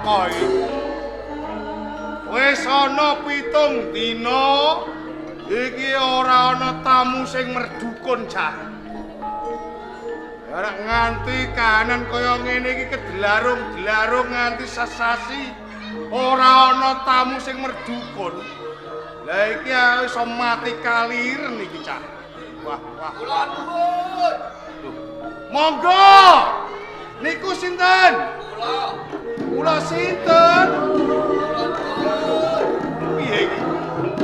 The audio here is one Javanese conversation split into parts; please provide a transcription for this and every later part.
teko iki. Wis ana 7 dina iki ora ana tamu sing merdukun cah. Ora nganti kahanan kaya ngene iki kedelarung-delarung nganti sasasi ora ana tamu sing merdukun. Lah iki iso mati kaliren iki cah. Wah. Kula nuwun. Monggo. Niku sinten? Kula sinten? Piye iki?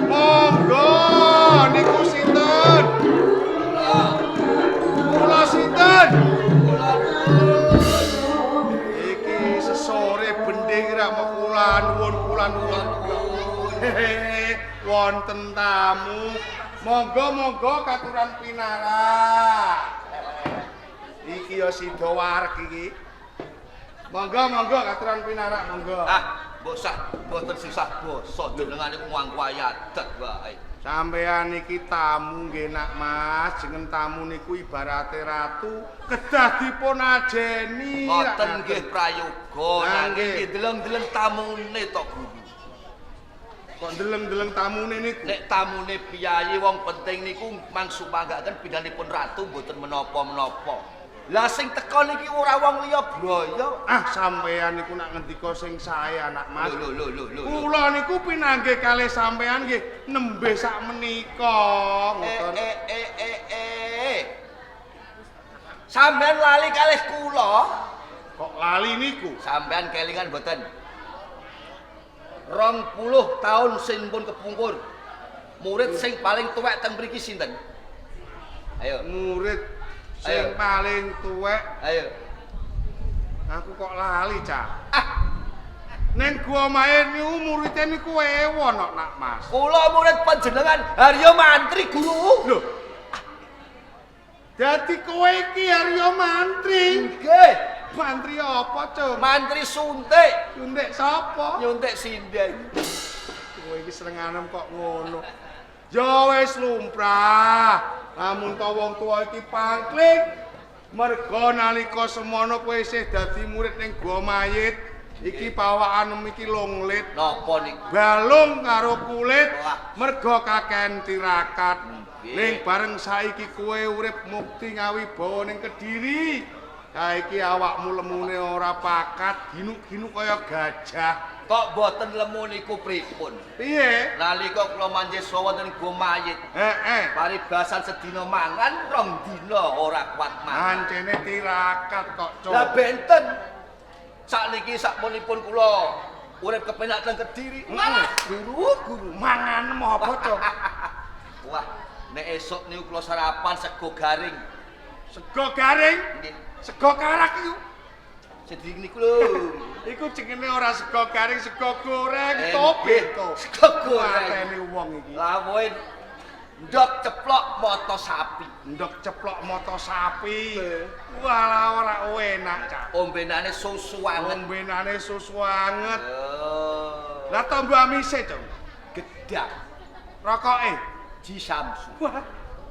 Monggo, niku sinten? Kula sinten? Iki sesore bending ra kula nuwun. Hehe, wonten tamu. Monggo katuran pinarak. Iki ya sida wareg iki. Monggo katuran pinarak monggo. Mboten susah basa jenengan niku nganggo adat wae. Sampeyan iki tamu nggih nak Mas, jeneng tamu niku ibarate ratu kedah dipun ajeni. Mboten nggih prayoga, nanging deleng-deleng tamune to Guru. Kok deleng-deleng tamune niku? Nek tamune piyayi wong penting niku mangsumanggaken bidhanipun ratu mboten menapa-menapa. Lah sing teko niki ora wong liya braya. Sampeyan niku nak ngendika sing sae anak Mas. Lho. Kula niku pinanggih kalih sampeyan nggih nembe sak menika. Ngoten. Sampeyan lali kalih kula. Kok lali niku? Sampeyan kelingan mboten? 20 tahun sing pun kepungkur. Murid sing paling tuwek teng mriki sinten? Ayo. Murid sing paling tuwek. Ayo. Aku kok lali, Cak. Ning gua main niku murid niku ewon kok nak Mas. Kula murid panjenengan Harya Mantri Guru. Lho. Dadi kowe iki Harya Mantri. Nggih. Mantri apa, Cung? Mantri suntik. Suntik sapa? Nyuntik sinden. Kowe iki senenganem kok ngono. Ya wis lumrah. Lamun ta wong tuwa iki pangkling merga nalika semono kowe isih dadi murid ning Gua Mayit, iki pawakan iki longlit. Napa niku? Balung karo kulit merga kakehan tirakat. Ning bareng saiki kowe urip mukti ngawibawa ning Kediri. Saiki awakmu lemune ora pakat, ginuk-ginuk kaya gajah. Kok boten lemu niku pripun? Piye? Nalika kula manjesa wonten Gua Mayit. Paribasan sedina mangan, 2 dina ora kuat mangan. Ancene tirakat kok, Cuk. Lah benten. Sakniki sakpunipun kula urip kepenak teng Kediri. Guru. Mangan apa, Cuk? Wah, nek esuk niku kula sarapan sego garing. Sego garing? Nggih. Sego karak iku. Sedhi niku lho. Iku jenenge ora sego garing, sego goreng, tope to. Sego goreng. Atene wong iki. Lawuhe ndok ceplok mata sapi. Ndok ceplok mata sapi. Walah ora enak, Cak. Ombenane susu anget. Ombenane susu anget. Oh. Lah tombo amise, Cung. Gedak. Rokoke Ji Samsu. Wah.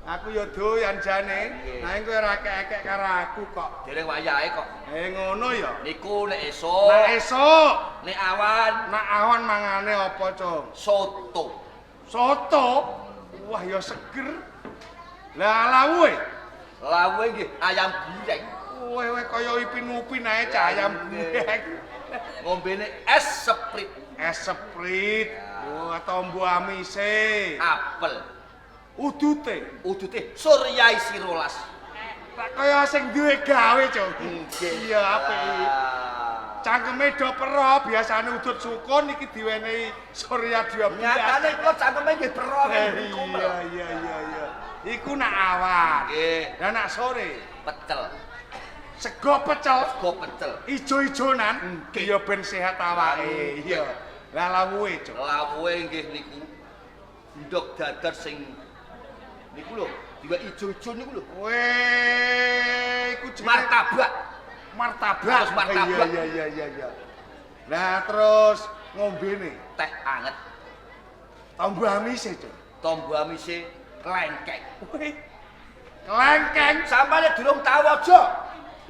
Aku ya doyan jane. Nanging kowe ora kek-kek karo aku kok. Dereng wayahe kok. Ngono ya. Niku nek esuk. Nek esuk, Nek awan. nak awan mangane apa, Cung? Soto. Soto. Wah, ya seger. Lah lawuhe? Lawuhe nggih ayam goreng. Kowe kaya Ipin-Upin ae cah ayam goreng. Ngombene es seprit. Es seprit. Oh, tombo amise. Apel. Udute. Suryai Sirolas. Tak kaya sing duwe gawe, Cung. Nggih. Iya, apik. Cangkeme do pero, biasane udut sukun iki diwenehi Surya Dya. Nyatane kula cangkeme nggih pero Iya. Iku nak awan. Nggih. Lah nak sore Pecel. sego pecel. Sego pecel. Ijo-ijonan. Ya ben sehat awake. Iya. Lah lawuhe, Cung. Lawuhe nggih niku ndok dadar sing niku lho, diwa ijo-ijo niku lho. Weh, iku jenenge Martabak. Martabak. Terus martabak. Iya. Lah terus ngombene Teh anget. tombo amise, Cung. Tombo amise klengkeng. Weh. Kelengkeng. Sampane durung tau aja.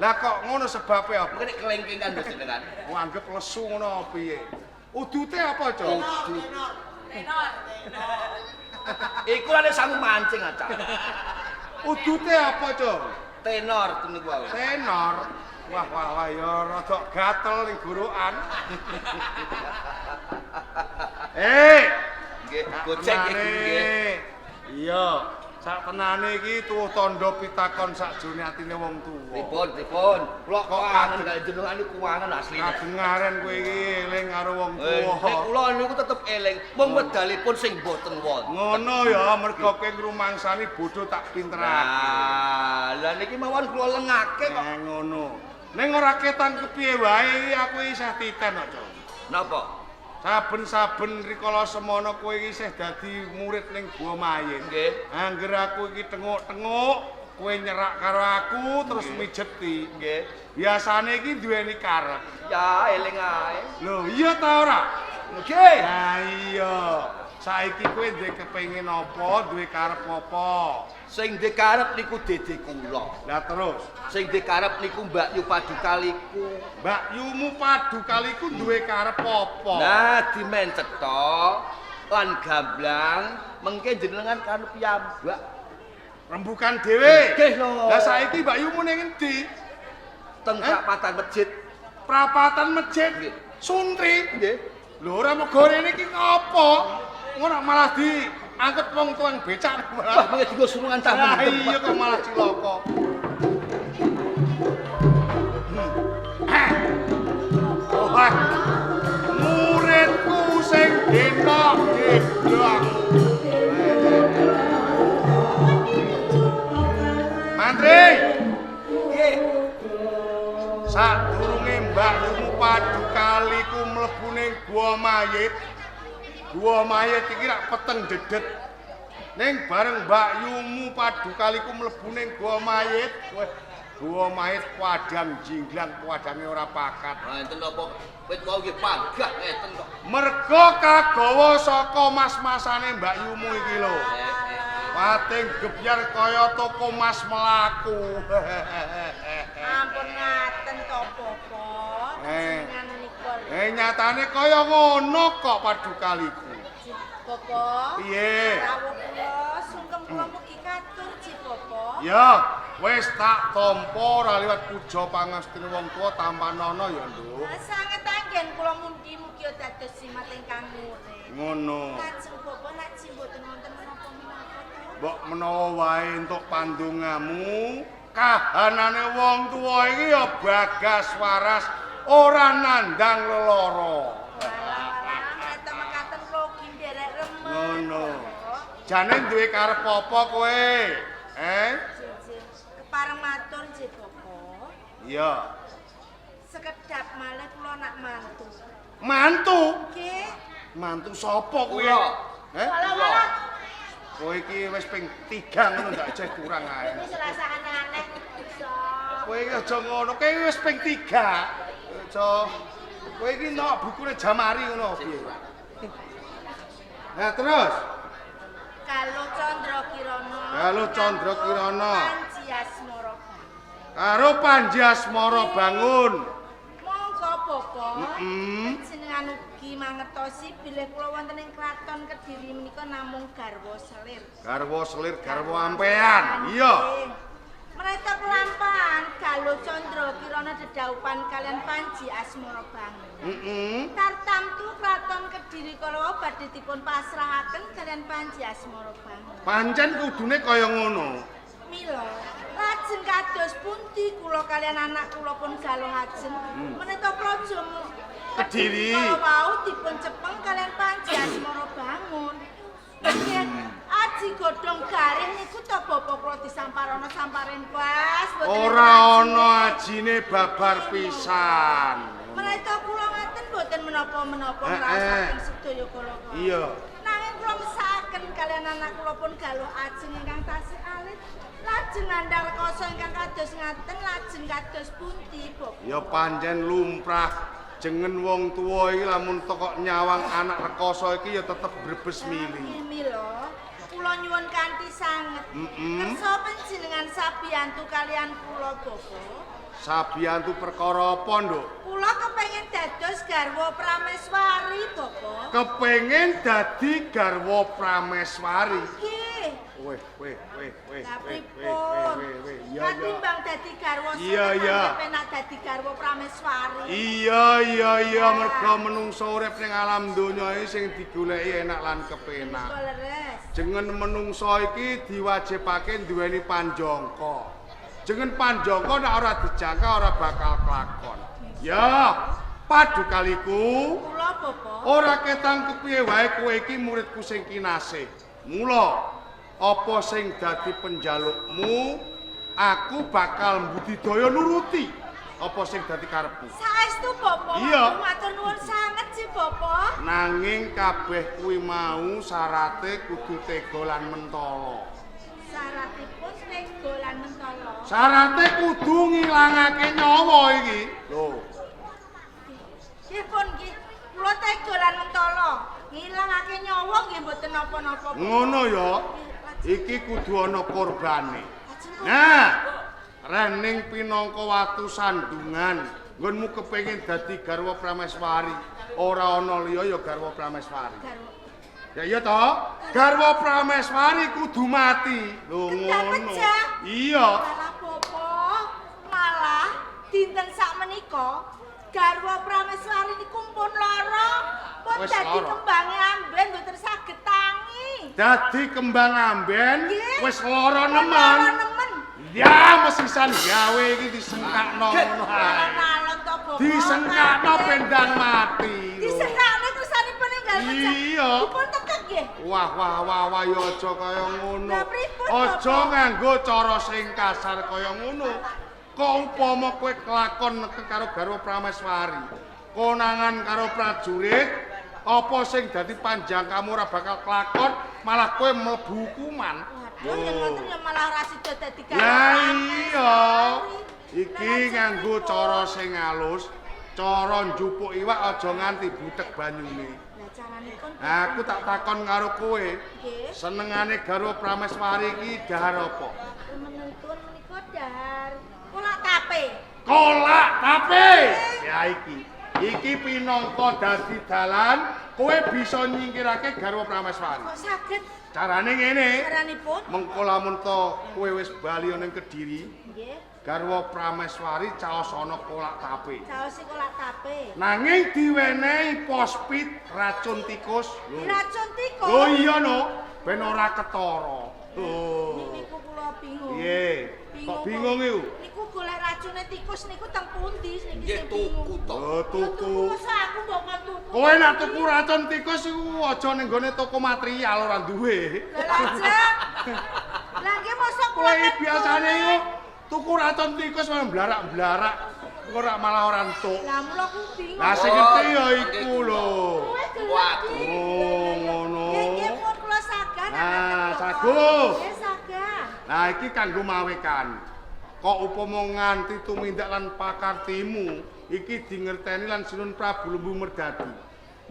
Lah kok ngono sebabe apa? Mengko nek kelengkengan lho jenengan. Ku anggap lesu ngono piye? Udute apa, Cok? Tenor. Iku lane sangu mancing acak. Udute apa, Cok? Tenor niku wae. Tenor. Wah ya rada gatel ning gorokan. Nggih, gocek nggih. Iya, sak tenane iki tuwuh tandha pitakon sakjroning atine wong tuwa. Pripun? Kula kok kangen kali jenengan niku kuwangen asline. Kadengaren kowe iki eling karo wong Nek tuwa. kula niku tetep eling, mung wedalipun sing boten wonten. Ngono ya, mergo kowe ngrumangsani bodho tak pinterake. Lah niki mawon kula lengake kok. Ngono. Ning ora ketan kepiye wae iki aku isih titen kok, Cok. Napa? Saben-saben rikala semana kowe iki isih dadi murid ning Gua Mayit. Nggih. Angger aku iki tenguk-tenguk, kowe nyerak karo aku terus mijeti. Nggih. Biasane iki duweni karep. Ya eling ae. Lho, iya ta ora? Nggih. Nah iya. Saiki kowe duwe kepengin apa, duwe karep apa? Sing dikarep niku dede kula. Lah terus, Sing dikarep niku Mbak Yu Padukaliku. Mbak Yumu Padukaliku duwe karep apa? Nah, dimen cetha lan gamblang mengke jenengan kanu piyambak. Rembukan dhewe. Nggih lho. Lah saiki Mbak Yumu ning endi? Teng prapatan masjid. Prapatan masjid. Nggih. Suntri. Nggih. Lho ora mego rene iki ngopo? Ngono malah diangkut wong tuang becak Wah, malah. mengke dienggo surungan cah Nah, mendem. iya kok malah cilaka. Wah, muridku sing gendok gedhok. Mantri, Nggih. sadurunge Mbak Yumu Padukaliku mlebu ning Gua Mayit. Gua Mayit iki rak peteng dedet. Ning bareng Mbak Yumu Padukaliku mlebu ning Gua Mayit, weh Gua Mayit padang jinglang, padange ora pakat. Nah, enten napa wit wau nggih panggah ngeten kok. Merga kagawa saka mas-masane Mbak Yumu iki lho. Pating gebyar kaya toko mas melaku. Ampun ngaten to, Popo. Jenengan menika lho. Nyatane kaya ngono kok Padukaliku. Popo. Piye? Rawuh kula sungkem kula mugi katur, Ji Popo. Ya, wis tak tampa ora liwat puja pangestine wong tuwa tampanono ya, Nduk. Sanget anggen kula mugi-mugi dados simat ingkang murid. Ngono. Lajeng Popo nek mboten wonten menapa-menapa to. Mbok menawa wae entuk pandongamu, kahanane wong tuwa iki ya bagas waras, ora nandang lelara. Walah, mrete mekaten kula ugi nderek remen. Ngono. Jane duwe karep apa kowe? Kepareng matur, Ji Popo. Iya. Sekedap malih kula nak mantu. Mantu? Nggih. Mantu sapa kowe? Kula. Walah. Kowe iki wis ping 3 ngono ndak jeh kurang ae. Wis rasane aneh iso. Kowe iki aja ngono, kowe wis ping 3. Aja kowe iki nok bukune Jamari ngono piye? Nah terus, Kalau Candra Kirana. Kalau Candra Kirana. Panji Asmara. karo Panji Asmara bangun. Monggo Popo. Heeh. Jenengan ugi mangertosi bilih kula wonten ing kraton Kediri menika namung garwa selir. Garwa selir, garwa ampean. Iya. Mereka kelampahan Galuh Candra Kirana dedaupan kalian Panji Asmara bangun. Heeh. Tartamtu kraton Kediri kala badhe dipun pasrahaken kalian Panji Asmara bangun. Pancen kudune kaya ngono. Mila, lajeng kados pundi kula kalian anak kula pun galuh ajeng menika praja Kediri. Kala wau dipun cepeng kalian Panji Asmara bangun. Nggih, aji godhong garing niku to bapak kula disamparana samparin pas boten Ora ana ajine babar pisan. Menika kula ngaten boten menapa-menapa ngrasaken sedaya kala. Iya. Nanging kula mesakaken kalian anak kula pun galuh ajeng ingkang tasih alit. Lajeng nandhar koso ingkang kados ngaten lajeng kados pundi, Bob? Ya pancen lumrah jengen wong tuwa iki lamun tokok nyawang anak rekoso iki ya tetep brebes milih. Nggih mila, kula nyuwun kanthi sanget. Kersa panjenengan sabiyantu kalian kula, Bapak. Sabiyantu perkara apa, Nduk? Kula kepengin dados garwa prameswari, Bapak. Kepengin dadi garwa prameswari. Nggih. Weh. Lah pripun? Iya. Katimbang dadi garwa Iya, seneng iya. penak dadi garwa prameswari. Iya, merga menungso urip ning alam donya iki sing digoleki enak lan kepenak. Kok leres. Jengen menungso iki diwajibake duweni panjangka. Jengen panjangka nek ora dijangka ora bakal kelakon. Ya, padukaliku. Kula Bapak. Ora ketang kepiye wae kowe iki muridku sing kinasih. Mula apa sing dadi penjalukmu, aku bakal mbudidaya nuruti apa sing dadi karepmu. Saestu Bapak. Iya. Matur nuwun sanget sih Bapak. Nanging kabeh kuwi mau syarate kudu tega lan mentala. Syaratipun tega lan mentala. Syarate kudu ngilangake nyawa iki. Lho, Nggih pun nggih. Kula tega lan mentala. Ngilangake nyawa nggih mboten napa-napa. Bapak. ngono ya. Iki kudu ana korbane. Nah, rening pinangka watu sandungan, nggonmu kepengin dadi garwa prameswari, ora ana liya ya garwa prameswari. Garwa. Ya iya toh? Garwa prameswari kudu mati. Lho Kendang ngono. pecah. Iya. Malah Bapak, malah dinten sakmenika garwa prameswari niku pun lara. Pun Wis dadi lara. kembange amben mboten saged tangi. Dadi kembang amben Nggih. wis lara Lara nemen. nemen. Ya mesisan gawe iki disengkakno ngono ae. Alon to Bapak. Disengkakno bendang mati. lho. Disengkakno kersanipun enggal pecah. Iya. Dipun tekek nggih. Wah ya aja kaya ngono. Lah pripun, Aja Bapak? nganggo cara sing kasar kaya ngono. Kok umpama kowe kelakon karo garwa prameswari, konangan karo prajurit, apa sing dadi panjang kamu ora bakal kelakon, malah kowe mlebu hukuman. Waduh, yen ngoten ya malah ora sida dadi garwa. Lah prameswari. iya. Iki Lah, nganggo pripun? cara sing halus, cara njupuk iwak aja nganti butek banyune. Lah caranipun Aku tak takon karo kowe, nggih. senengane garwa prameswari iki dahar apa? Menuntun menika dahar kolak tape. Kolak tape. Ya iki pinangka dadi dalan kowe bisa nyingkirake garwa prameswari. Kok saged Carane ngene, caranipun? mengko lamun to kowe wis bali ning Kediri, Nggih. garwa prameswari caos ana kolak tape. Saos kolak tape. Nanging diwenehi pospit racun tikus. Lho. Racun tikus. Oh iya no, ben ora ketara. Oh. Niku kula bingung. Piye? Kok bingung iku? Niku golek racune tikus niku teng pundi niki Nggih sing tuku bingung. to. Oh, tuku. Masa aku mbok kon tuku. Kowe nek tuku racun tikus iku aja ning gone toko material ora duwe. Lah lajeng. Lah nggih mosok Kowe kula iki biasane iku tuku racun tikus malah blarak-blarak. Ora malah ora entuk. Lah mula aku bingung. Lah sing ngerti ya iku lho. Kowe gelem Waduh. iki. Oh, ngono. Nggih nggih pun kula sagah. Nah, saguh. Nggih sagah. Nah iki kanggo mawekan. Kok upama nganti tumindak lan pakartimu iki dingerteni lan Sinuhun Prabu Lembu Merdadu.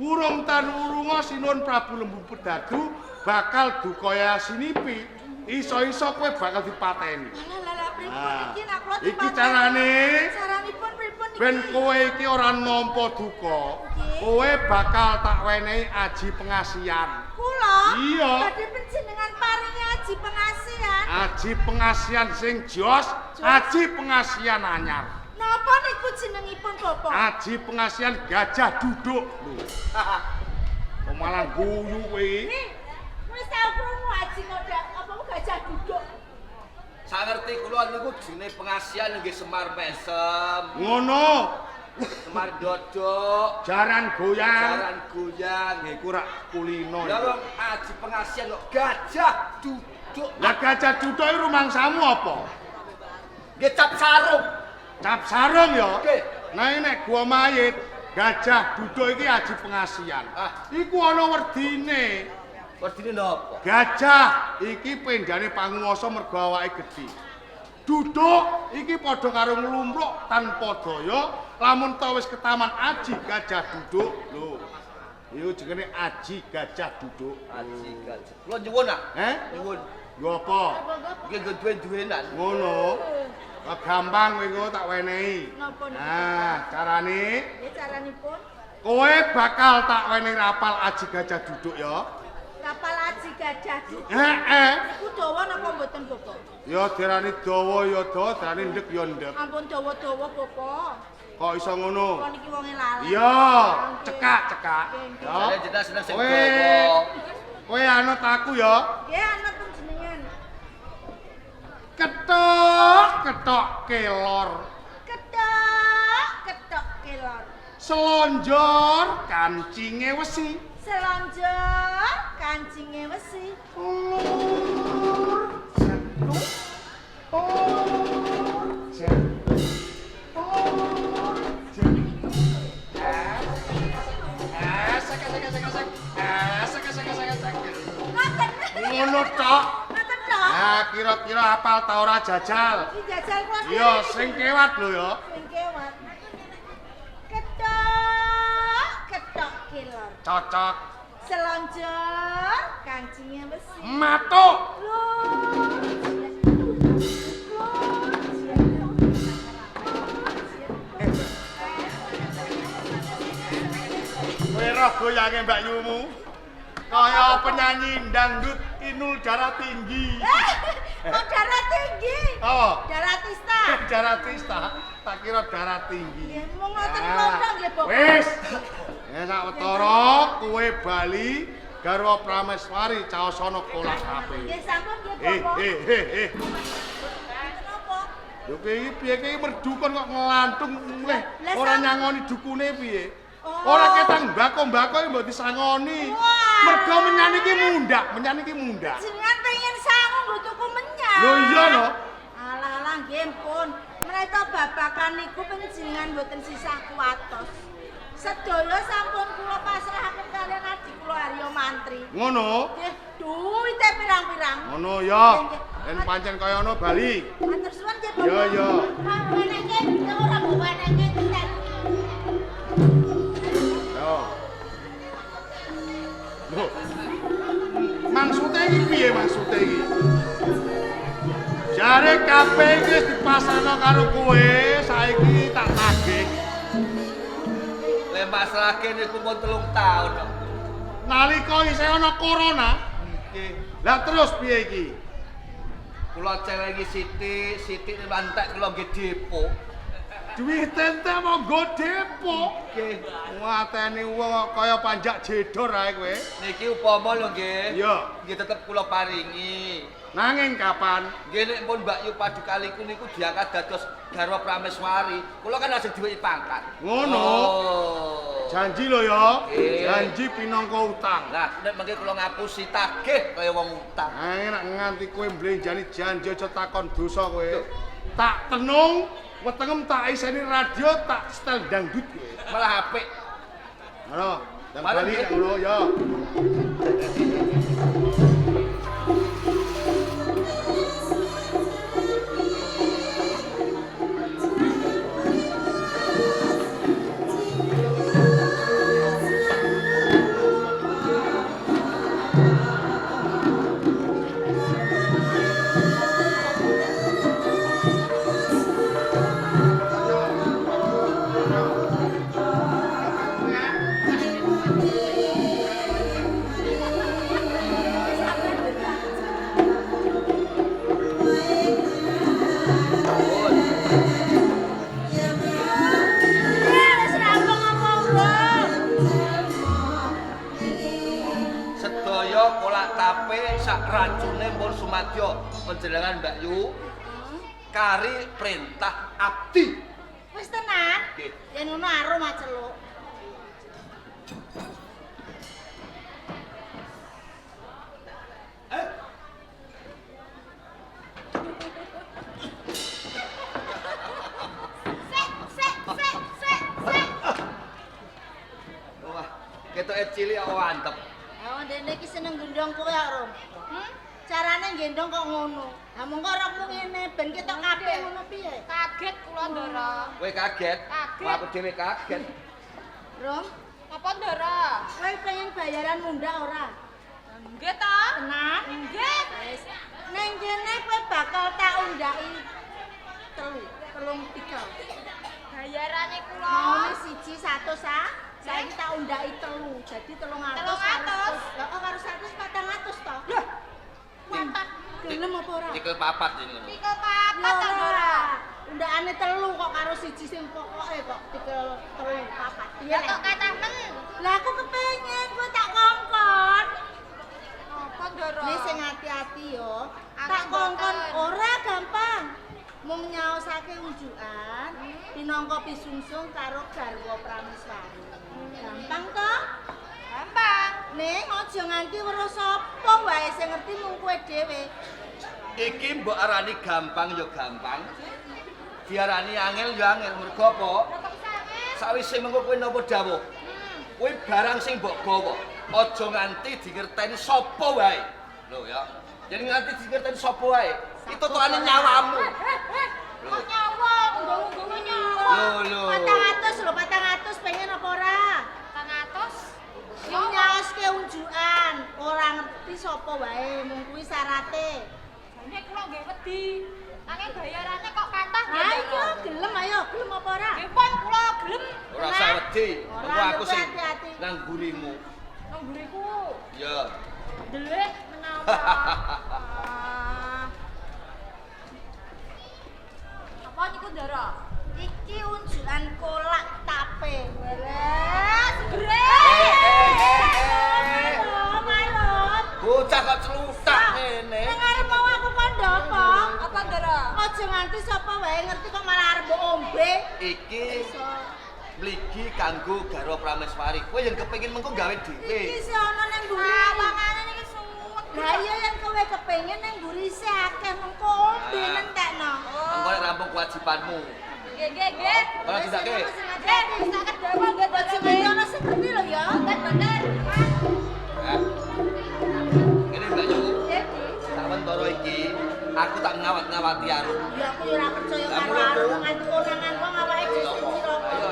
Wurung tan wurunga Sinuhun Prabu Lembu Merdadu bakal dukaya sinipi. Iso-iso kowe bakal dipateni. Lah pripun Nah, iki nak kula iki dipateni? carane. Caranipun pripun iki? Ben kowe iki ora nampa duka, kowe bakal tak wenehi aji pengasihan. Kula? Iya. Badhe panjenengan paringi aji pengasihan. Aji pengasihan sing jos, aji pengasihan anyar. Napa niku jenengipun Bapak? Aji pengasihan gajah duduk. Lho. Kok malah guyu kowe? Nih, wis tau krungu aji ngodak apa gajah duduk. Sangerti kula niku jenenge pengasihan nggih Semar Mesem, Ngono, Semar Dodok, jaran goyang. Jaran Goyang. Iku rak kulino. Lah iku. wong aji pengasihan kok gajah duduk. Lah gajah duduk iki rumangsamu apa? Nggih cap sarung. Cap sarung ya? Nggih. Nah ini nek gua mayit, gajah duduk iki aji pengasihan. Ah. Iku ana werdine. Werdine napa? Gajah iki pendane panguwasa mergo awake gedhe. Duduk iki padha karo nglumpruk tanpa daya, lamun ta wis ketaman aji gajah duduk. Lho. Iku jenenge aji gajah duduk. Aji gajah. Kula nyuwun ah. Eh? Nyuwun. Yo apa? Nggih nggo duwe-duwenan. Ngono. Kok gampang kowe engko tak wenehi. Napa niku? Nah, carane Nggih caranipun. kowe bakal tak wenehi rapal aji gajah duduk ya. Kapal aji gajah duduk. Heeh. Niku dawa napa mboten Bapak? Ya dirani dawa ya dawa, dirani ndek ya ndek. Ampun dawa-dawa Bapak. Kok iso ngono? Kok niki wonge lalai. Iya, cekak. Ya. Saya jelas seneng sing Kowe dawa. kowe anut aku ya. Nggih anut panjenengan. Ketok kelor. Ketok kelor. Selonjor kancinge wesi. Selonjor kancinge wesi. Lur jatuh. Lur jatuh. Lur jatuh. Sek. Ngoten. Ngono tok. Ngoten tok. Nah, kira-kira hafal ta ora jajal? Iki jajal kula. Iya, sing kewat lho ya. Sing kewat. Ketok kelor. Cocok. Selonjor kancinge wesi. Matuk. Kowe roh goyange Mbak Yumu. Kaya penyanyi dangdut Inul Darah Tinggi. Kok darah tinggi? Oh, Darah tista. darah tista. Tak kira darah tinggi. Nggih, mung ngoten klothok nggih, Bapak. Wis. Ya sawetara kowe bali garwa Prameswari caosana kolak ape. Nggih, sampun nggih, Bapak. Napa? Lho kowe iki piye iki merdu kon kok ngelantung mulih Lah, ora sam- nyangoni dukune piye? Oh. Ora ketang mbako-mbako mbok disangoni. Wah. Mergo menyan iki mundak. Jenengan pengen sangu nggo tuku menyan. Lho iya lho. Alah-alah nggih pun. Menika babakan niku panjenengan mboten sisah kuwatos. Sedaya sampun kula pasrahaken kalian adik kula Arya Mantri. Ngono. Nggih, duwite pirang-pirang. Ngono ya. Yen pancen kaya ngono bali. Matur suwun nggih, Bapak. Ya ya. Pak wenenge ora mbok wenenge ten. Yo. Loh. Maksude iki piye maksude iki? Jare kabeh iki wis dipasarno karo kowe, saiki tak tagih. Le masrahke niku pun 3 tahun. Nalika isih ana corona, Nggih. lah terus piye iki? Kula celengi Siti mantek kula nggih depo. Duit tente monggo depo. Nggih. Mateni wong kaya panjak jedor ae kowe. Niki upama lho nggih. Iya. Nggih tetep kula paringi. Nanging kapan? Nggih nek pun Mbak Yu Padukaliku niku diangkat dados garwa Prameswari. Kula kan langsung diwehi pangkat. Ngono. Oh. Janji lho ya. Nggih. Janji pinangka utang. Lah nek mengke kula ngapusi tagih kaya wong utang. Enak nganti kowe mblenjani janji aja takon dosa kowe. Tak tenung, wetengem tak iseni radio, tak setel dangdut kowe. Malah apik. Ngono, dan Malah bali gitu. nek ngono ya. Wis rampung apa urung? Sedaya kolak tape sak racune pun sumadya panjenengan Mbak Yu. Kari perintah abdi. Wis tenan? Nggih. Yen ngono arum aceluk. Wah, ketoke cilik kok antep. Oh, dene iki seneng gendong kowe ya, Rom. Carane gendong kok ngono. Lah mongko rokmu ngene ben ketok kabeh ngono piye? Kaget kula Ndara. Kowe kaget? Kaget. Wah, aku dhewe kaget. Rom, Apa Ndara? kowe pengen bayaran mundak ora? Nggih ta? Tenan? Nggih. Wis. Ning kene kowe bakal tak undaki 3. 3 Bayarane kula. Maune siji 100 ah. Saiki tak undaki 3, jadi 300. 300. Lah kok karo 100 400 to? Lah. Papat. Gelem apa ora? Tikel papat ini ngono. Tikel papat Lho ta ora? Undakane 3 kok karo siji sing pokoke kok tikel 3 papat. Iya Ya kok kathah men. Lah aku kepengin kowe tak kongkon. Apa Ndara? Nih sing hati-hati yo. Aku Tak kongkon mboten. ora gampang. Mung nyaosake unjukan pinangka pisungsung karo garwa prameswari. Gampang to? Gampang. Ning aja nganti weruh sapa wae sing ngerti mung kowe dhewe. Iki mbok arani gampang ya gampang. Diarani angel ya angel mergo apa? Sawise mengko kowe napa dawuh. Kowe barang sing mbok gawa aja nganti dingerteni sapa wae. Lho ya. Jadi nganti dingerteni sapa wae. Itu tokane nyawamu. Kok nyawa, nggo nyawa. Lho. 400 lho 400 pengen apa ora? 400. Sing nyaoske unjukan, ora ngerti sapa wae, mung kuwi syarate. Jane kula nggih wedi. Nanging bayarane kok kathah nggih. Ayo, gelem gelem apa ora? Nggih pun kula gelem. Ora usah wedi. Ora, Engko aku sing hati-hati. nang gurimu. Nang mburiku. Ya. Delik menapa? Apa niku Ndara? Iki unjukan kolak tape. Wah, segere. Malon. Bocah kok celutak ngene. Ning arep mau aku kandha apa? Apa Ndara? Aja nganti sapa wae ngerti kok malah arep mbok ombe. Iki Iso. mligi kanggo garwa prameswari. Kowe yang kepengin mengko gawe Iki dhewe. sih ana nang mburi. Sawangane niki suwet. Lah iya yen kowe kepengin nang mburi isih akeh mengko ombe Ah. nentekno. Engko nek rampung kewajibanmu. Nggih nggih nggih. Ora didake. Nggih, bisa kedawa nggih Aja nganti ana sing ngerti lho ya. bener. Eh. Ngene Mbak Yu. Jadi, Sawentara iki aku tak ngawat-ngawati Arum. ya aku ora percaya Lah, karo mulai, Bu. arep nganti konangan wong awake dhewe sing cilaka. Ayo.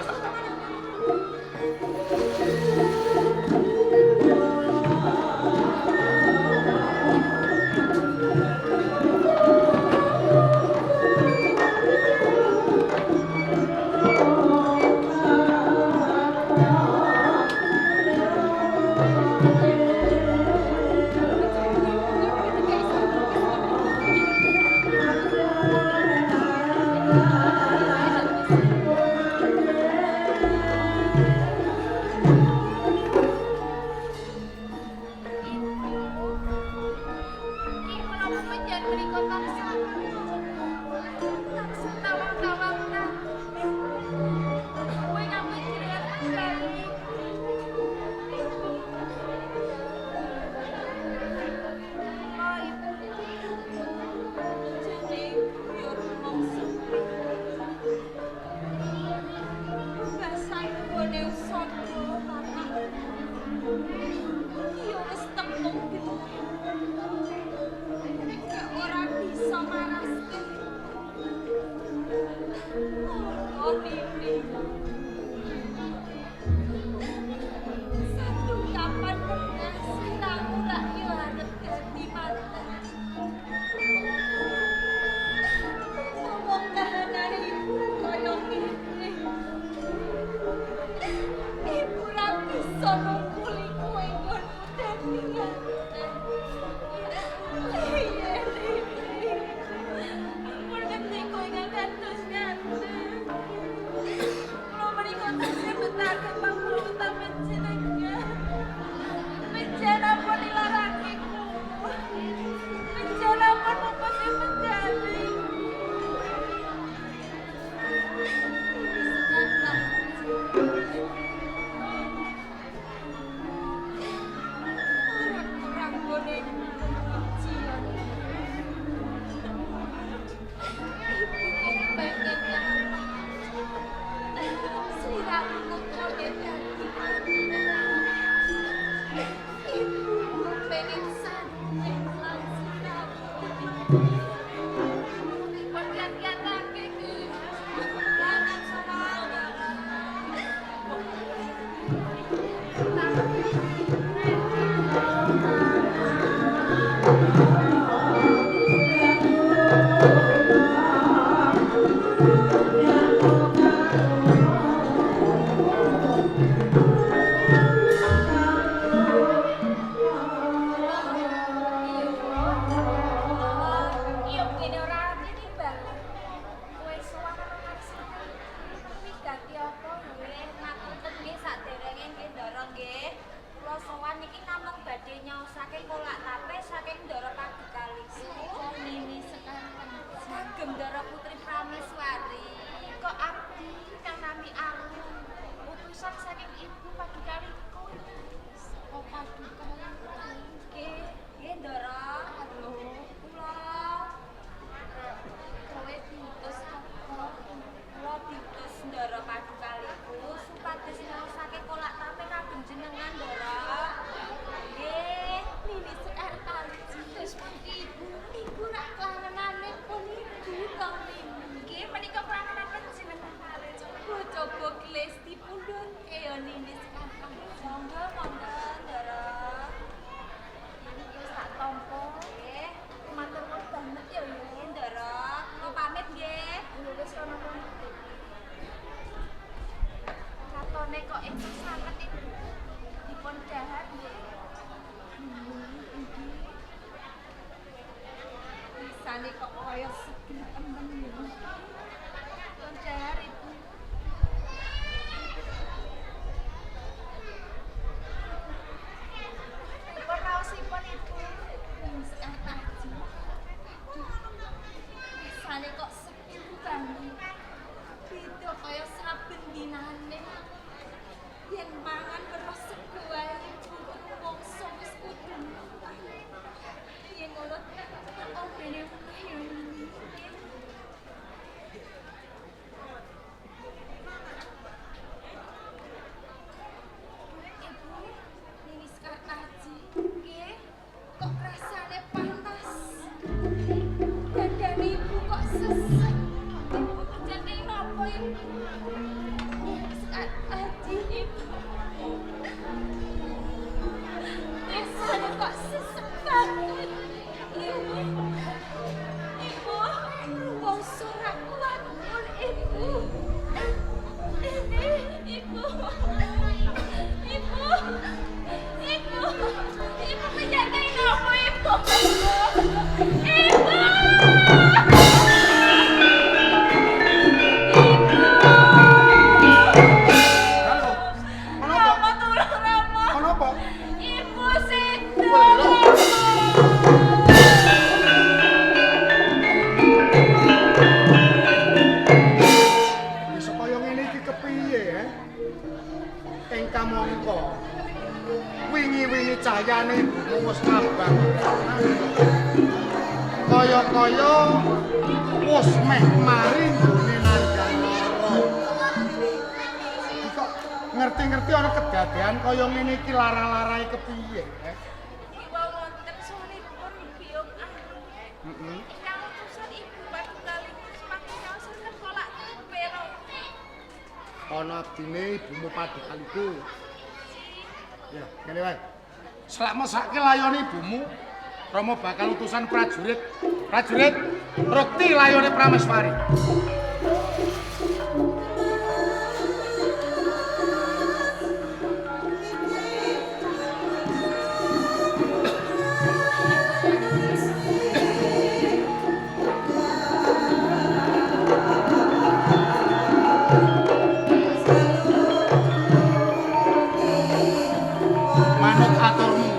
Iki menapa menjen mriku tansah. Tansah tawang-tawangna. Kowe ngapain jenengan kembali? Oh, ibu. Jadi, biar mongso. Basan gone usaha bapak. Iya wis tepung gitu. Nek ora bisa maraske. Oh, pipi. Satu kapan pernah sinau rak yo arep dadi manten. Wong kahanane ibu koyo ngene. Ibu ra bisa nungkuli kowe nggonmu dadi nganten. Iya, Riri. Ampun ngerti kowe ngantos nganten. Kula mriko tasih bentar kembang pelutan panjenengan. Penjara pun dilarang iku. Penjara pun apa sing menjadi. Orang-orang gone ujian. Ibu kepengen sliramu kowe dadi ibu kepengen sanjing lan sliramu. Perhatian-hatian iki. Jangan semangat. Thank rasane kok kaya seger temen. Koncer Ibu. Pun raosipun Ibu. Wis Artaji. Rasane kok seger banget. Beda kaya saben dinane. Yen mangan weruh sego wae mongso wis kudu. Yen ngono ombene meneh ya. Ibu, Nini Sekartaji, nggih, kok rasane panas. Badan Ibu kok sesek. Ibu jadi napa Ibu? Nini Sekartaji, Ibu. Rasane kok sesek banget. Ibu, wong surak kuat pun Ibu. Ibu, menjaga apa Ibu? Halo. Rama tulung Rama. Ono apa? Ibu sedo. Bisa kaya ngene iki kepiye, Engka mongko. Wingi-wingi cahayane ibumu wis abang. Kaya-kaya wis meh mari nggone nandhang lara. Iki kok ngerti-ngerti ana kedadean kaya ngene iki lara-larae kepiye, Ibu wonten sunipun biung arum. Heeh. Ingkang utusan Ibu patunggalipun semakin nyaosan kolak pero. Ana abdine ibumu padhekaliku. Ya, ngene wae. Selak mesake layone ibumu, Rama bakal utusan prajurit. Prajurit, rukti layone Prameswari. Manut aturmu.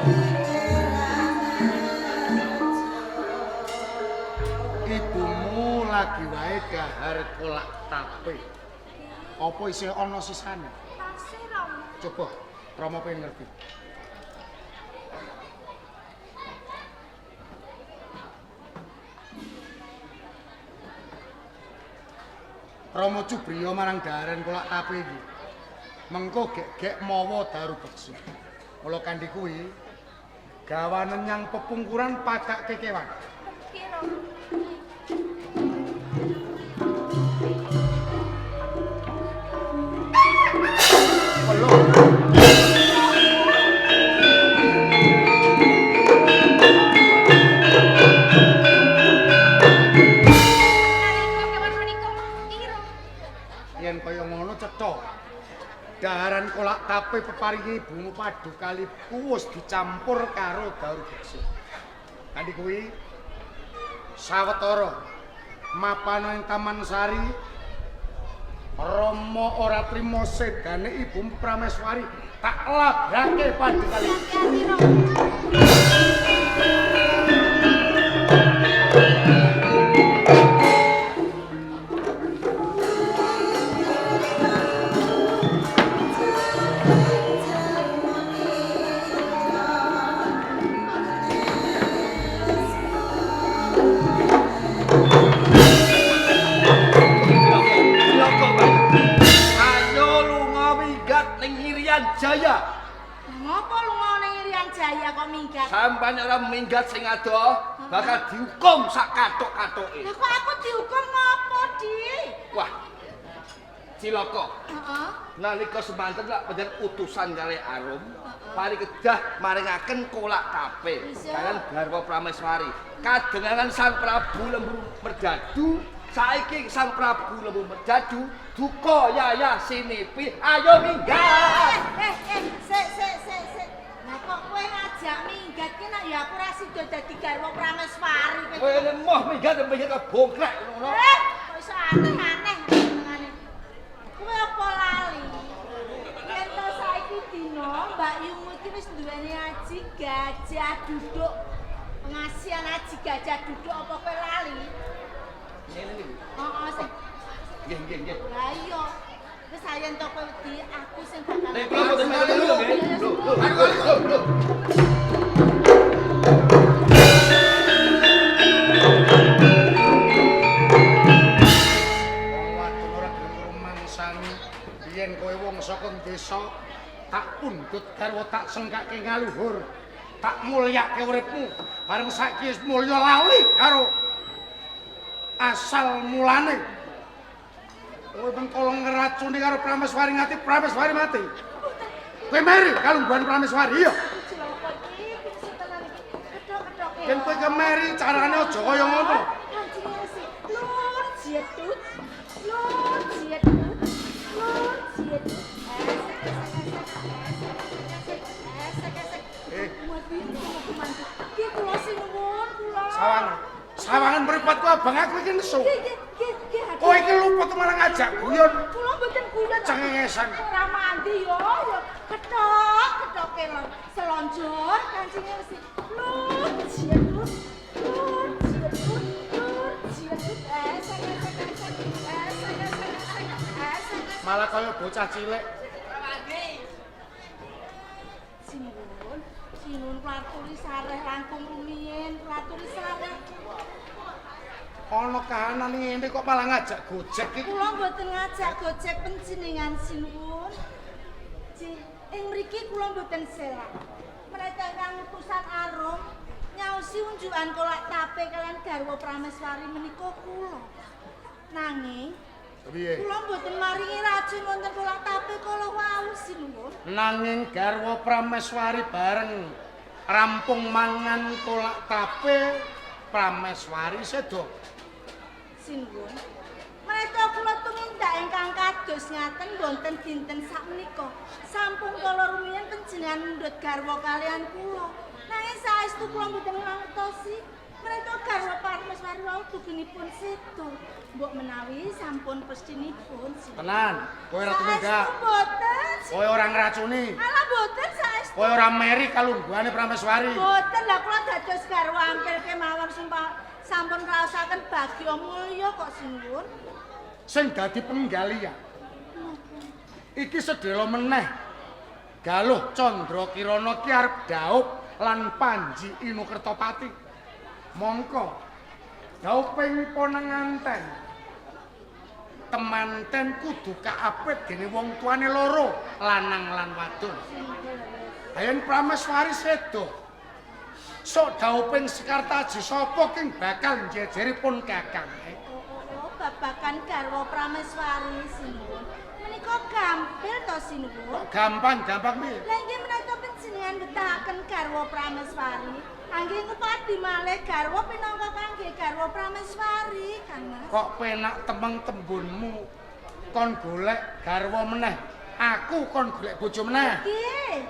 Ibumu lagi wae dahar kolak tape. Apa isih ana sisane? Tasih Rama. Coba Rama pengen ngerti. Rama Cubriya marang daharan kolak tape iki. Mengko gek mawa daru beksa. Mula kanthi kuwi gawanen nyang pepungkuran pacak kekewan. Nggih Rama. Peluk. Nalika kewan menika ira. Yen kaya ngono cetha. Daharan kolak tape peparingi ibumu Padukali wis dicampur karo daru beksa. Kanthi kuwi sawetara mapana ing Taman Sari Rama ora trima sedane ibu Prameswari tak labrake Padukali. Hati-hati Rama. Ayo lunga minggat ning Irian Jaya. Ngopo lunga ning Irian Jaya kok minggat? Sampan ora minggat sing adoh bakal dihukum sak kathok-kathoke. Lah kok aku dihukum ngopo, Di? Wah. Cilaka. Heeh. Nalika semanten lak panjen utusan kali Arum, pari kedah maringaken kolak tape Bisa. kalian garwa Prameswari. Kadengangan Sang Prabu Lembu Merdadu, saiki Sang Prabu Lembu Merdadu duka yaya sinipi. Ayo minggat. Sik. Lah kok kowe ngaji diajak minggat ki nek ya aku ra sida dadi garwa Prameswari. Kowe emoh minggat bongkrek ngono. Kok iso aneh-aneh senengane. Kowe apa lali? Yen to saiki dina Mbak Yumu iki wis duweni aji gajah duduk. Pengasihan aji gajah duduk apa kowe lali? Ngene iki. Heeh sing. Nggih. Lah iya. Wis ayen to kowe wedi aku sing bakal. Nek kula mboten melu lho nggih. Lho. Yen kowe wong saka desa tak pundhut garwa tak sengkake ngaluhur tak mulyake uripmu bareng saiki wis mulya lali karo asal mulane kowe mengkolong ngeracuni karo Prameswari ngati Prameswari mati kowe meri kalungguhan Prameswari iya yen kowe kemeri carane aja kaya ngono Lur jietut Sawangan mripatku abang aku iki nesu. Kowe iki luput malah ngajak guyon. Kula mboten guyon. Cengengesan. Ora mandi yo, kethok-kethoke lho. Selonjor kancingnya mesti lut jietut. Malah kaya bocah cilik. Sinun platuri sareh langkung rumiyin, platuri sareh. Ana kahanan ngene kok malah ngajak gojek iki. Kula mboten ngajak gojek panjenengan sinuwun. Ing mriki kula mboten serak. Menawi kang pusat arum nyaosi unjukan kolak tape kalian garwa Prameswari menika kula. Nanging piye? Kula mboten maringi racun wonten kolak tape kala wau sinuwun. Nanging garwa Prameswari bareng rampung mangan kolak tape Prameswari sedo. Sinuwun. Menika kula tumindak ingkang kados ngaten wonten dinten sakmenika. Sampun kala rumiyin panjenengan mundhut garwa kalian kula. Nanging saestu kula mboten ngantosi menika garwa Prameswari wau dugunipun sedo. Mbok menawi sampun pestinipun. Tenan, kowe ora tumindak. Saestu boten. Kowe ora ngracuni. Alah boten saestu. Kowe ora meri kalungguhane Prameswari. Boten lah kula dados garwa ampil kemawon sumpah sampun ngraosaken bagya mulya kok sinuwun. Sing dadi penggalian. Iki sedhela meneh. Galuh Candra Kirana ki arep dhaup lan Panji Inu Kertopati. Mongko dhauping ponenganten. Temanten kudu kaapit dene wong tuane loro, lanang lan wadon. Ayen Prameswari sedo. Sok dhauping Sekartaji sapa king bakal njejeripun Kakang. Babakan garwa Prameswari sinuwun. Menika gampil to sinuwun. Kok gampang piye? Lah inggih menawi panjenengan betahaken garwa Prameswari, angge ngupadi malih garwa pinangka kangge garwa Prameswari, Kang Mas. Kok penak temeng tembunmu kon golek garwa meneh. Aku kon golek bojo meneh. Nggih.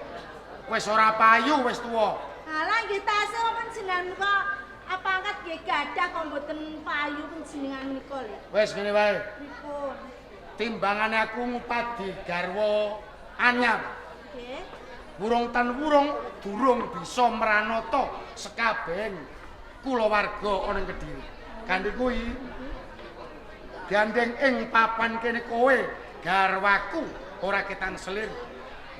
Wis ora payu wis tuwa. Alah nggih tasih panjenengan kok apa angkat nggih gadah kok mboten payu panjenengan menika lho. Wis ngene wae. Pripun? Timbangane aku ngupadi garwa anyar. Nggih. Wurung tan wurung durung bisa mranata sekabehing kulawarga ana ing Kediri. Kanthi kuwi gandeng ing papan kene kowe garwaku ora ketan selir.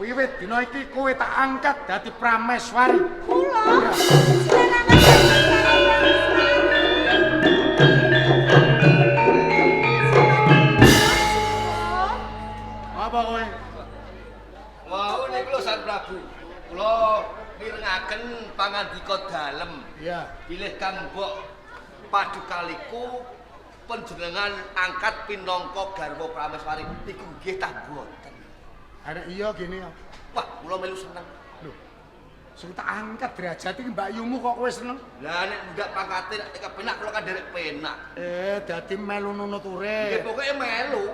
Wiwit dina iki kowe tak angkat dadi Prameswari. Kula jenengan apa kowe? Wau niku lho Sang Prabu. Kula mirengaken pangandika dalem. Iya. Bilih Kang Mbok Padukaliku panjenengan angkat pinangka garwa Prameswari niku nggih ta mboten. Arek iya gini ya. Wah, kula melu seneng. Lho. Sing tak angkat derajat iki Mbak Yumu kok kowe seneng? Lah nek mundak pangkate nek kepenak kula kan derek penak. Dadi melu nunut Nggih urip. pokoke melu.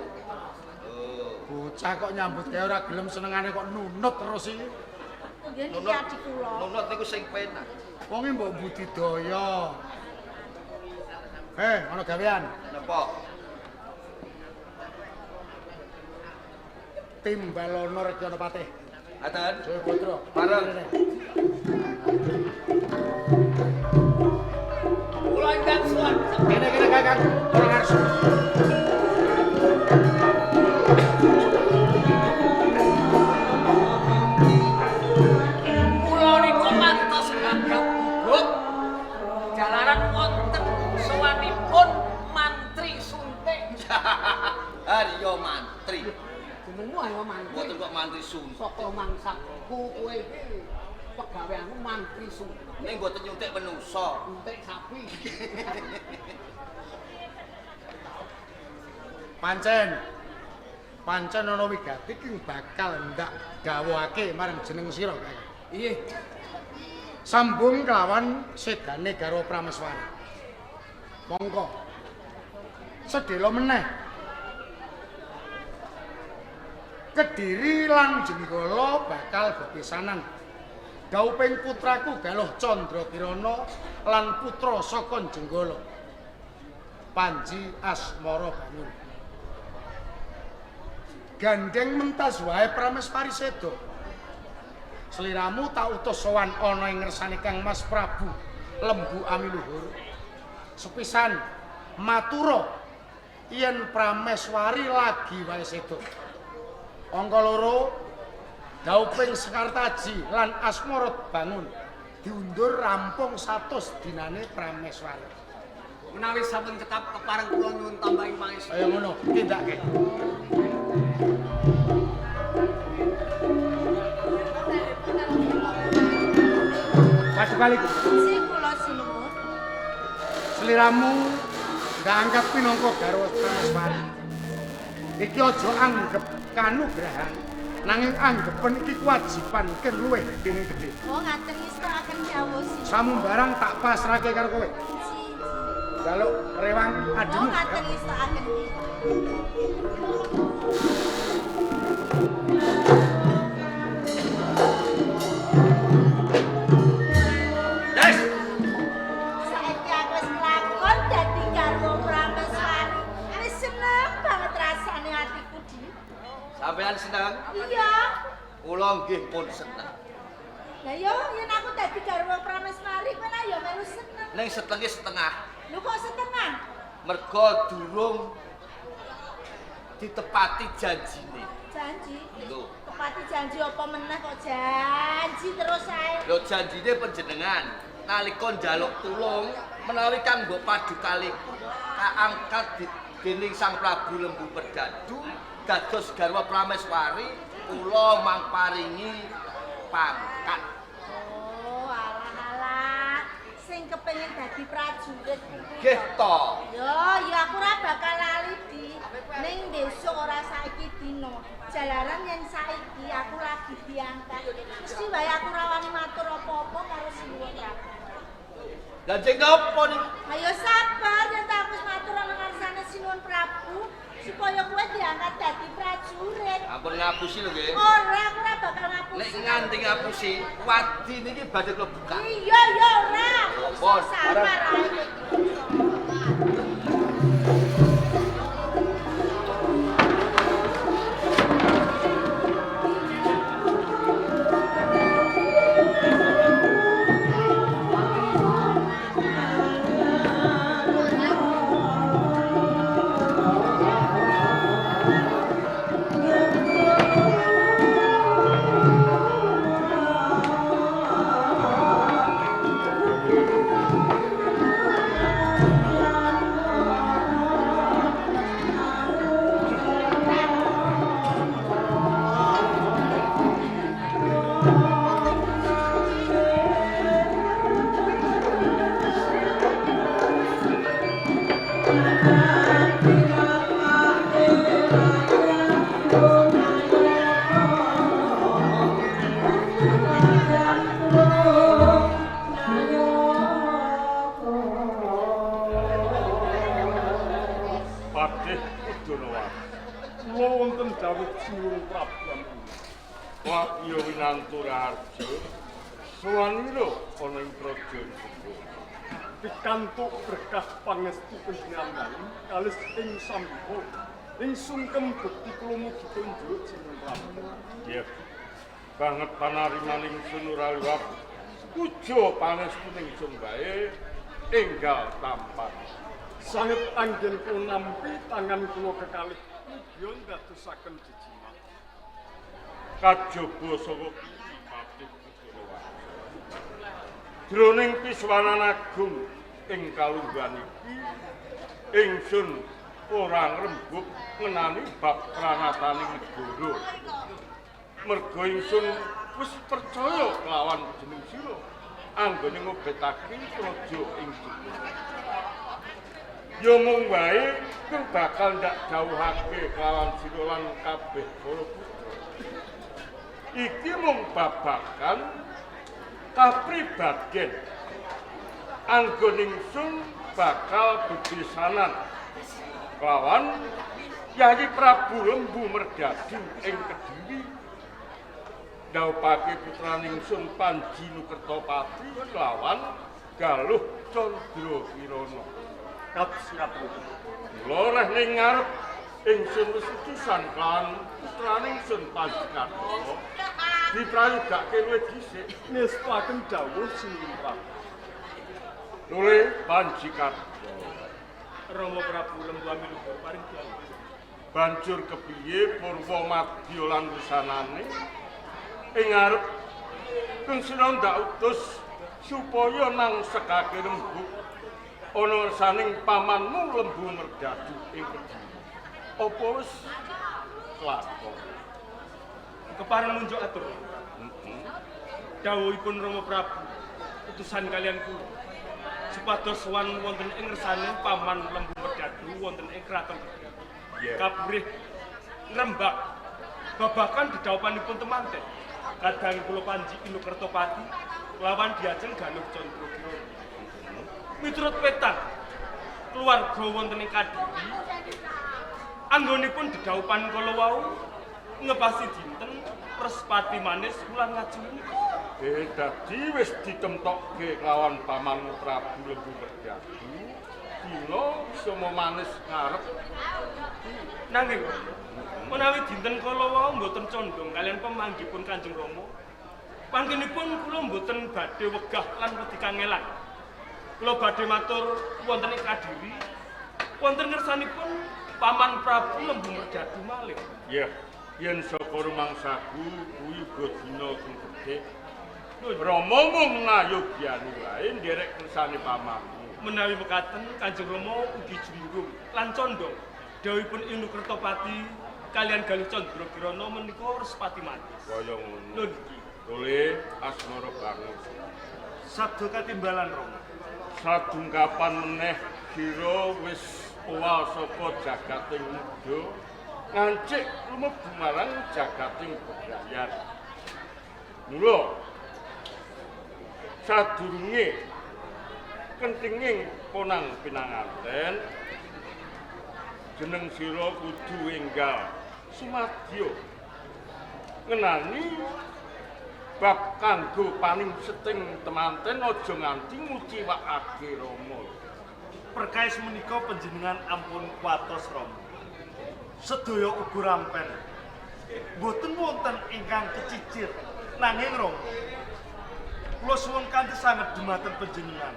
Bocah kok nyambut kaya ora gelem senengane kok nunut terus iki. Nggih niki adik kula. Nunut niku sing penak. Wonge mbok budidaya. Ana gawean. Napa? Tim Balono Rejono Patih. Aten. Jaya Putra. Bareng. Kula ingkang suwun. Kene Kakang. Ora ngarep. Kula niku mantos gagap gugup jalaran wonten sowanipun mantri suntik. Haryo mantri. Jenengmu ayo mantri. Mboten kok mantri suntik. Saka mangsaku kowe iki pegaweanmu mantri suntik. Ning mboten nyuntik menungso. Suntik sapi. Pancen ana wigati ki bakal ndak gawake marang jeneng sira Kakang. Iya. Sambung kelawan sedane Garwa Prameswari. Monggo. Sedhela meneh. Kediri lan Jenggala bakal bepisanan. Dauping putraku Galuh Candrakirana lan putra saka Jenggala. Panji Asmara Bangun. Gandeng mentas wae Prameswari seda. Sliramu tak utus sowan ana ing ngersane Kang Mas Prabu Lembu Amiluhur. Sepisan matura yen Prameswari lagi wae seda. Angka loro Dauping Sekartaji lan Asmara Bangun diundur rampung 100 dinane Prameswari. Menawi sampun cekap kepareng kula nyuwun tambahi pangestu. Kaya ngono, tindake. Pas balik. Sing kula sinuwun. Sliramu ndak angkat pinangka garwa Prameswari. Iki aja anggep kanugrahan, nanging anggepen iki kewajiban ken luwih dening gedhe. Oh ngaten ngestakaken jawuh sih. Samumbarang tak pasrahke karo kowe. Jaluk rewang Oh adimu. ngaten ngestakaken. Yes. Saiki aku wis nglakon dadi garwa Prameswari. Wis seneng banget rasane atiku di. Sampeyan seneng? Iya. Kula nggih pun seneng. Lah yo yen aku dadi garwa Prameswari kowe lah yo melu seneng. Ning setengah setengah. Lho kok setengah? Mergo durung ditepati janjine. Janji. Lho. Tepati janji apa meneh kok janji terus ae. Lho janjine panjenengan nalika njaluk tulung menawi kanggo padu kali kaangkat dening Sang Prabu Lembu Perdadu dados garwa Prameswari kula mangparingi pangkat. Oh, alah-alah. Sing kepengin dadi prajurit kuwi. Nggih to. Yo, ya aku ora bakal lali di. Ning besok ora saiki dino. Jalaran yen saiki aku lagi diangkat. Mesti wae aku ora wani matur apa-apa karo Sinuwun Prabu. Lah jeng napa niku? Ayo sabar yen tak wis matur ana ngarsane Sinuwun Prabu supaya kowe diangkat dadi prajurit. Ampun ngapusi lho nggih. Ora, aku ora bakal ngapusi. Nek nganti ngapusi, wadi niki badhe kula buka. Iya, ya ora. Pun, Sabar ae. Wah, iya winantura harjo. Sowanira ana ing praja Joko. Pikantuk berkah pangestu panjenengan kalis ing sambo. Ing sungkem bekti kula mugi tunjuk sinten. Iya. Banget panarimaning sunuraliwap. Puja pangestu ning jombae enggal tampan. Sanget anggen kula nampi tangan kula kekalih mudya ndadosaken jejimat. Kajaba saka Patih Putrawati. Jroning piswanan agung ing kalungguhan iki ingsun ora ngrembug ngenani bab pranataning negara. Merga ingsun wis percaya kelawan jeneng sira anggone ngobetake praja ing Joko. Ya mung wae kang bakal ndak dawuhake kelawan sira lan kabeh para putra. Iki mung babagan kapribadhen. Anggone ingsun bakal bebisanan kelawan Yayi Prabu Lembu Merdadu ing Kediri. Ndhawuhake putraning ingsun Panji Nukertapati kelawan Galuh Candrakirana. Kados Mula reh ning ngarep ingsun wis utusan kan putraning ingsun Panji Kartolo diprayogake luwih dhisik. nestaken dawuh sinten Prabu. Nule Panji Kartolo. Rama Prabu Lembu Amiluhur paring dalu. Banjur kepiye Purwa Madya lan wusanane ing ngarep Gunsira ndak utus supaya nang sekake rembug ana saning pamanmu Lembu Merdadu ing Kediri. Apa wis kelakon? Kepareng munjuk atur. Dawuhipun Rama Prabu utusan kalian kula supados sowan wonten ing ngersane paman Lembu Merdadu wonten ing kraton Kediri. Kaburih ngrembak babakan dedhawuhanipun temanten kadang kula Panji Nukertapati lawan diajeng Galuh Candrakirana. Miturut petang keluarga wonten ing Kadiri anggonipun dedhawuhan kala wau ngepasi dinten Prespati manis wulan ngaju menika. Dadi wis ditemtokke kelawan pamanmu Prabu Lembu Merdadu. Dina sema manis ngarep. Nanging menawi dinten kala wau mboten condong kalian pamanggipun Kanjeng Rama, panggenipun kula mboten badhe wegah lan wedi kangelan. Kula badhe matur wonten ing Kadiri, wonten ngersanipun Paman Prabu Lembu Merdadu malih. Ya, yen saka rumangsaku kuwi uga dina sing gedhe. Rama mung nayogyani wae nderek kersane pamanmu. Menawi mekaten Kanjeng Rama ugi jumbrung lan condong dawuhipun Inu Kertapati kalian Galuh Candrakirana menika Respati manis. Kaya ngono. Lho niki Tole asmara banget. sabda katimbalan Rama. Sadungkapan meneh sira wis owal saka jagating muda ngancik lumebu marang jagating bebrayan. Mula sadurunge kentinging ponang pinanganten jeneng sira kudu enggal sumadya ngenani bab kanggo paning seting temanten aja nganti nguciwakake Rama. Perkais menika panjenengan ampun kuatos Rama. Sedaya uga rampen. Mboten wonten ingkang kecicir nanging Rama. Kula suwun kanthi sanget dumateng panjenengan.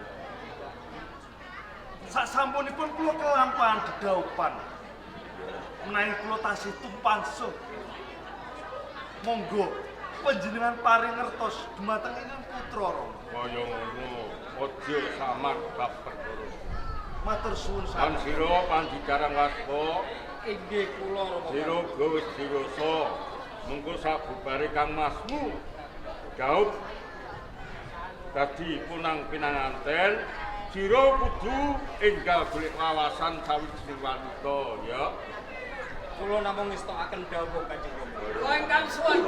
Sasampunipun kula kelampahan dedhawuhan. Menawi kula tasih tumpangsuh. Monggo panjenengan paring ngertos dumateng ingkang putra Rama. Kaya ngono, aja samar bab perkara. Matur suwun Lan sanget. sira Panji Karanglaspa, Inggih kula Rama. sira uga wis diwasa. Mengko sabubare Kang Masmu gaup dadi punang pinanganten, sira kudu enggal golek wawasan sawijining wanita ya. Kula namung ngestokaken dawuh Kanjeng Rama. Kula ingkang suwun.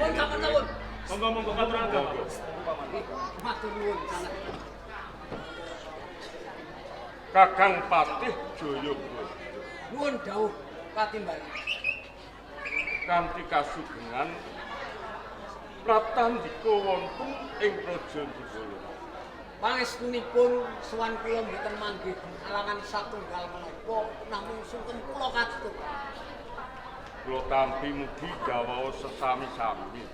Pun sampun. Monggo-monggo katuraken. Matur nuwun sanget. Kakang Patih Jayabaya. Nuwun dawuh Katimbang. Kanthi kasugengan pratandika wonten ing Praja Jayabaya. Pangestunipun sowan kula mboten manggih alangan satunggal menapa namung sungkem kula katut. Kula tampi mugi dawa sesami-sami.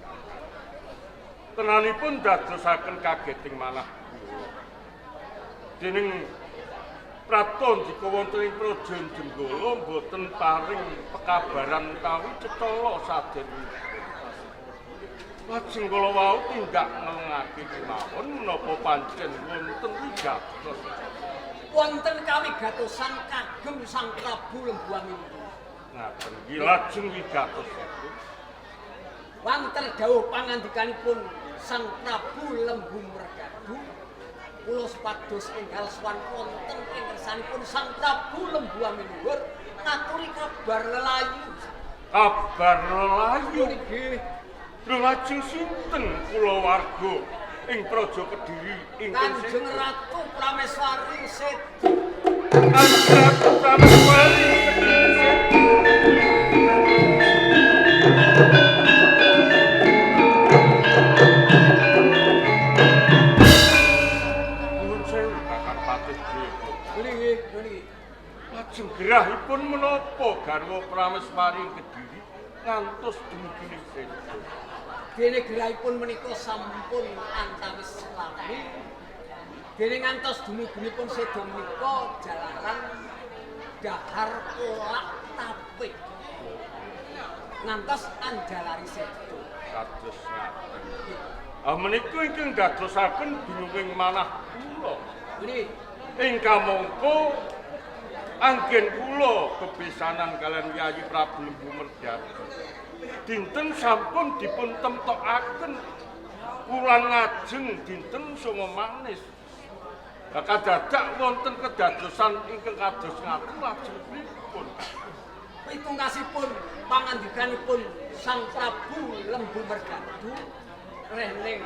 Tenanipun dadosaken kageting manah kula. Dening praton jika wonten ing Praja Jenggala boten paring pekabaran utawi cetala saderengipun. Lajeng kala wau tindak ngelengake kemawon menapa pancen wonten wigatos. Wonten kawigatosan kagem Sang Prabu Lembuwangi. Ngaten nggih lajeng wigatos. Wonten dawuh pangandikanipun Sang Prabu Lembu Mergadu. Kula supados enggal sowan wonten ing ngersanipun Sang Prabu Lembuwangi Luhur ngaturi kabar lelayu. Kabar lelayu. Nggih. Lho lajeng sinten kulawarga ing Praja Kediri ingkang Kanjeng Ratu Prameswari Setu. Kanjeng Ratu Prameswari Setu. Nuwun sewu Kakang Patih Jayabaya. Nggih. Lajeng gerahipun menapa garwa Prameswari Kediri ngantos dumugi ing Setu. Dene gerahipun menika sampun antawis lami. Dene ngantos dumuginipun sedo menika jalaran dahar polak tapik. Ngantos anjalari sedo. Kados ngaten. Menika ingkang dadosaken binunging manah kula. Nggih. Ingkang mongko anggen kula kepisanan kalian Yayi Prabu Lembu Mergadu. Dinten sampun dipun temtokaken wulan ngajeng dinten songo manis. Kadadak wonten kedadosan ingkang kados ngaten lajeng pripun? Pitungkasipun pangandikanipun Sang Prabu Lembu Mergadu rehning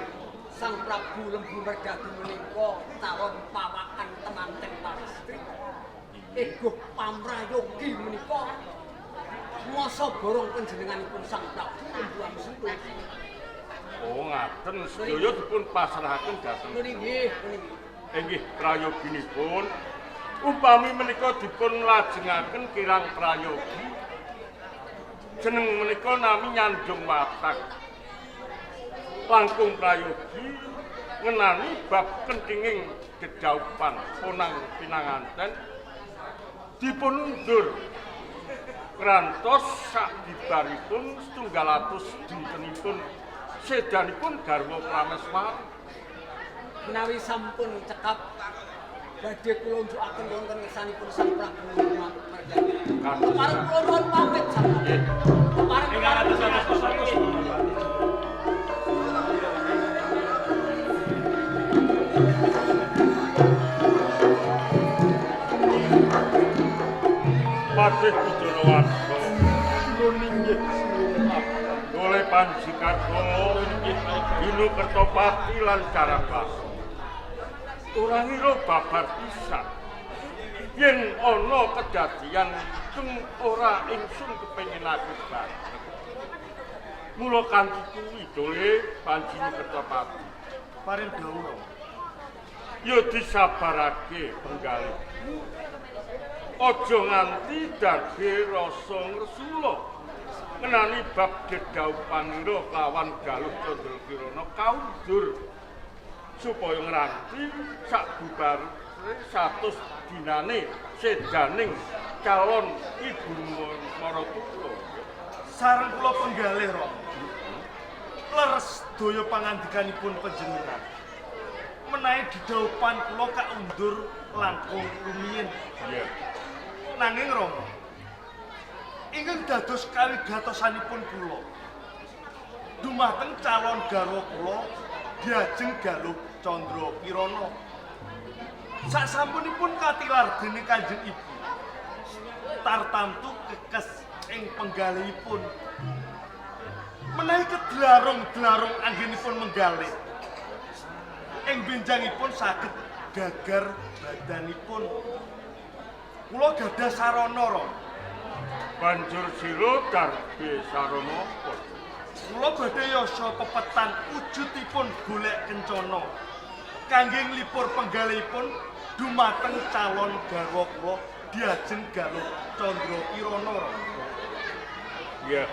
Sang Prabu Lembu Mergadu menika calon pawakan temanten pastri. Eguh pamrayogi menika masa borong panjenenganipun Sang Prabu Lembuwangi Luhur. Oh ngaten sedaya dipun pasrahaken dhateng. Nggih. Inggih prayoginipun upami menika dipun lajengaken kirang prayogi jeneng menika nami Nyandung Watak. Langkung prayogi ngenani bab kentinging dedaupan ponang pinanganten dipun undur Krantos sakbibaripun 700 dintenipun sedanipun garwa Prameswari. Menawi sampun cekap badhe kula unjukaken wonten ngersanipun Sang Prabu Lembu Mergadu. Kepareng kula nuwun pamit sampun. Kepareng Ingkang atus. Patih Budanawarga nuninggih sinuwun oleh Panjikarta Dinu Kertopati lan Carabasa. Ora ngira babar pisan yen ana kedadian sing ora ingsun kepenginaken banget. Mula kanthi kuwi dole Panjini Kertopati Paring dawuh. ya disabarake penggalih. Aja nganti dadi rasa ngresula ngenani bab dedaupanira lawan Galuh Candrakirana kaundur supaya ngranti sakbubar 100 dinane sedaning calon Ibu Maratula. Sareng kula penggalih Ron. Leres daya pangandikanipun panjenengan. Menawi dedaupan kula kaundur langkung rumiyin. Iya. Nanging Rama, ingkang dados kawigatosanipun kula dumateng calon garwa kula Diajeng Galuh Candrakirana. Sasampunipun katilar dening Kanjeng Ibu, tartamtu kekes ing penggalihipun. Menawi kedlarung-dlarung anggenipun menggalih, ing benjangipun saged gagar badanipun. kula gadah sarana Rama. Banjur sira darbe sarana apa? Kula badhe yasa pepetan wujudipun golek kencana. Kangge nglipur penggalihipun dumateng calon garwa kula Diajeng Galuh Candra Kirana Rama. Ya.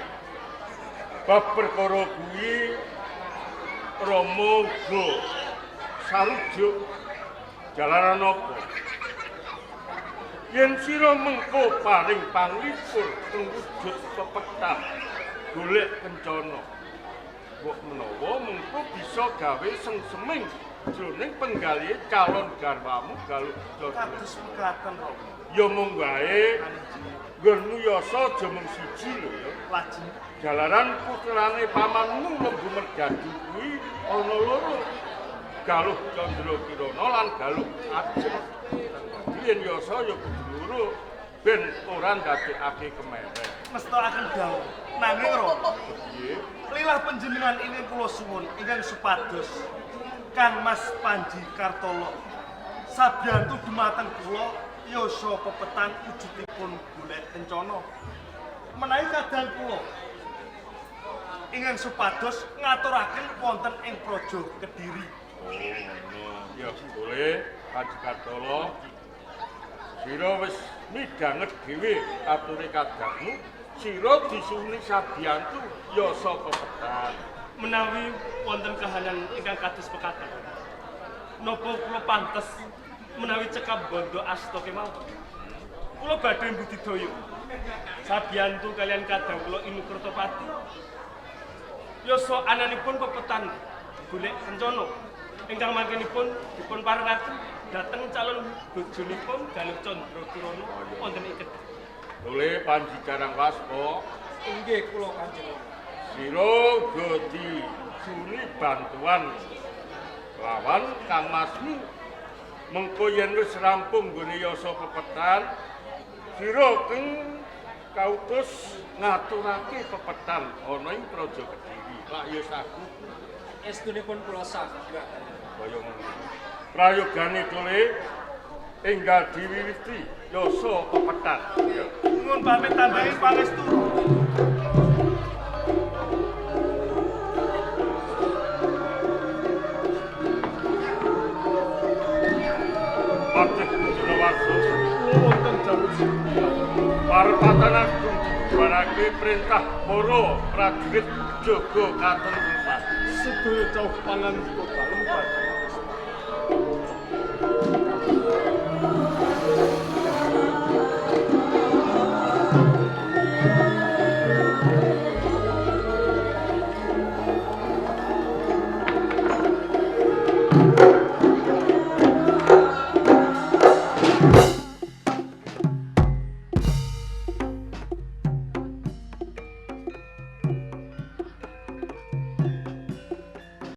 Bab perkara kuwi Rama uga sarujuk jalaran apa? Yen sira mengko paring panglipur wujud pepetan golek kencana. Mbok menawa mengko bisa gawe sengseming jroning penggalih calon garwamu Galuh Candra. Kados mekaten Rama. Ya mung wae nggonmu yasa aja mung siji lho ya. Lajeng Jalaran putrane pamanmu Lembu Mergadu kuwi ana loro. Galuh Candra Kirana lan Galuh Ajeng. Yen yasa ya kudu loro ben ora ndadekake kemereng. mestakaken dawuh. Nanging Rama, Piye? lilah panjenengan ingkang kula suwun ingkang supados Kang Mas Panji Kartolo sabiyantu dumateng kula yasa pepetan wujudipun golek kencana. Menawi kadang kula ingkang supados ngaturaken wonten ing Praja Kediri. Oh, ngono. Ya boleh, Panji Kartolo. Sira wis midanget dhewe ature kadangmu, sira disuwuni sabiyantu yasa pepetan. Menawi wonten kahanan ingkang kados pekaten, napa kula pantes menawi cekap bondo asta kemawon? Kula badhe mbudidaya sabiyantu kalian kadang kula Inu Kertopati. Yasa ananipun pepetan golek kencana ingkang mangkenipun dipun parengaken dhateng calon bojonipun Galuh Candra Kirana wonten ing Kediri. Boleh Panji Karangwaspa. Inggih kula Kanjeng. Sira uga disuni bantuan lawan Kang Masmu. Mengko yen wis rampung nggone yasa pepetan, sira keng kautus ngaturake pepetan ana ing Praja Kediri. Lak ya saku Estunipun kula saged. kaya ngono. Prayogane dole enggal diwiwiti yasa pepetan. Ya. Nuwun pamit tambahi pangestu. Patih Jurawarsa wonten dawuh Parepatan Agung barake perintah para prajurit jaga katon rumah. Sedaya cawuh pangan kota Lembah.